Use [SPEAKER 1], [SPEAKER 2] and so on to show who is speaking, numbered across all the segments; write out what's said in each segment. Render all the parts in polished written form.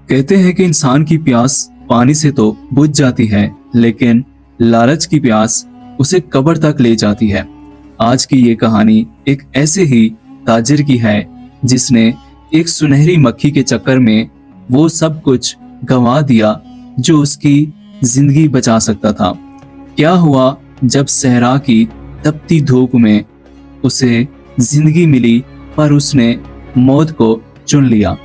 [SPEAKER 1] कहते हैं कि इंसान की प्यास पानी से तो बुझ जाती है, लेकिन लालच की प्यास उसे कब्र तक ले जाती है। आज की ये कहानी एक ऐसे ही ताजिर की है जिसने एक सुनहरी मक्खी के चक्कर में वो सब कुछ गंवा दिया जो उसकी जिंदगी बचा सकता था। क्या हुआ जब सहरा की तपती धूप में उसे जिंदगी मिली पर उसने मौत को चुन लिया।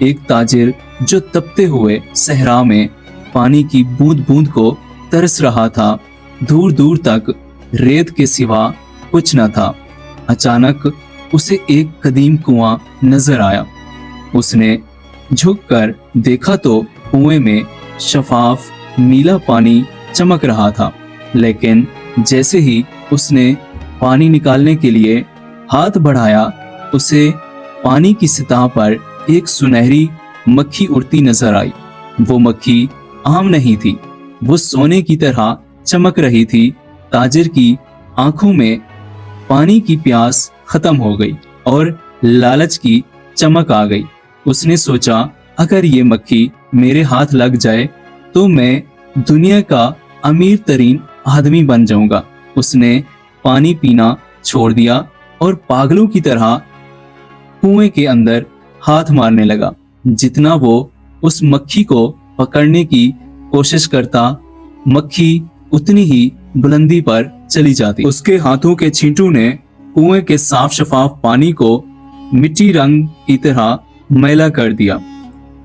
[SPEAKER 1] एक ताजिर जो तपते हुए सहरा में पानी की बूंद बूंद को तरस रहा था, दूर दूर तक रेत के सिवा कुछ न था। अचानक उसे एक कदीम कुआं नजर आया। उसने झुककर देखा तो कुएं में शफाफ नीला पानी चमक रहा था, लेकिन जैसे ही उसने पानी निकालने के लिए हाथ बढ़ाया, उसे पानी की सतह पर एक सुनहरी मक्खी उड़ती नजर आई। वो मक्खी आम नहीं थी, वो सोने की तरह चमक रही थी। ताजिर की आंखों में पानी की प्यास खत्म हो गई और लालच की चमक आ गई। उसने सोचा, अगर ये मक्खी मेरे हाथ लग जाए तो मैं दुनिया का अमीर तरीन आदमी बन जाऊंगा। उसने पानी पीना छोड़ दिया और पागलों की तरह कुएं के अंदर हाथ मारने लगा। जितना वो उस मक्खी को पकड़ने की कोशिश करता, मक्खी उतनी ही बुलंदी पर चली जाती। उसके हाथों के छींटों ने कुएं के साफ शफाफ पानी को मिट्टी रंग की तरह मैला कर दिया।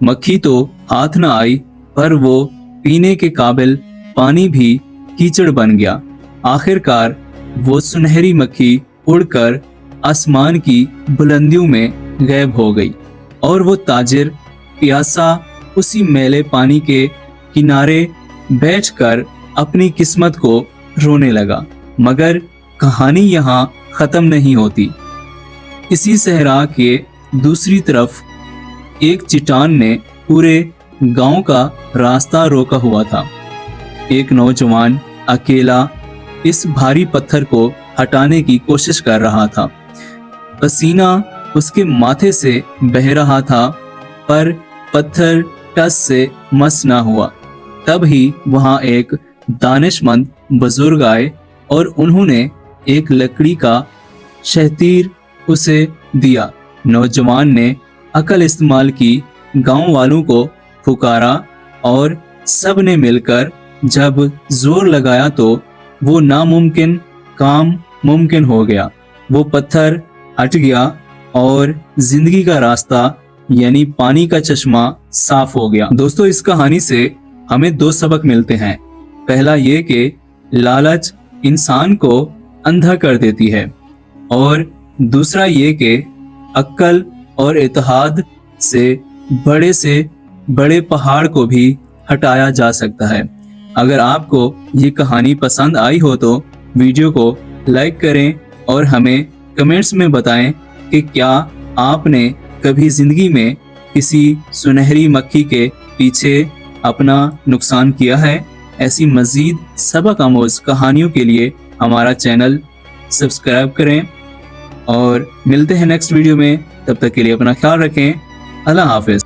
[SPEAKER 1] मक्खी तो हाथ न आई, पर वो पीने के काबिल पानी भी कीचड़ बन गया। आखिरकार वो सुनहरी मक्खी उड़कर आसमान की बुलंदियों में गायब हो गई और वो ताजिर प्यासा उसी मैले पानी के किनारे बैठकर अपनी किस्मत को रोने लगा। मगर कहानी यहाँ खत्म नहीं होती। इसी सहरा के दूसरी तरफ एक चट्टान ने पूरे गांव का रास्ता रोका हुआ था। एक नौजवान अकेला इस भारी पत्थर को हटाने की कोशिश कर रहा था। पसीना उसके माथे से बह रहा था, पर पत्थर टस से मस ना हुआ। तब ही वहां एक दानिशमंद बुजुर्ग आए और उन्होंने एक लकड़ी का शहतीर उसे दिया। नौजवान ने अकल इस्तेमाल की, गांव वालों को पुकारा और सब ने मिलकर जब जोर लगाया तो वो नामुमकिन काम मुमकिन हो गया। वो पत्थर हट गया और जिंदगी का रास्ता यानी पानी का चश्मा साफ हो गया। दोस्तों, इस कहानी से हमें दो सबक मिलते हैं। पहला ये कि लालच इंसान को अंधा कर देती है, और दूसरा ये कि अक्ल और इत्तेहाद से बड़े पहाड़ को भी हटाया जा सकता है। अगर आपको ये कहानी पसंद आई हो तो वीडियो को लाइक करें और हमें कमेंट्स में बताएं कि क्या आपने कभी जिंदगी में किसी सुनहरी मक्खी के पीछे अपना नुकसान किया है। ऐसी मजीद सबक आमोज कहानियों के लिए हमारा चैनल सब्सक्राइब करें और मिलते हैं नेक्स्ट वीडियो में। तब तक के लिए अपना ख्याल रखें। अल्लाह हाफिज।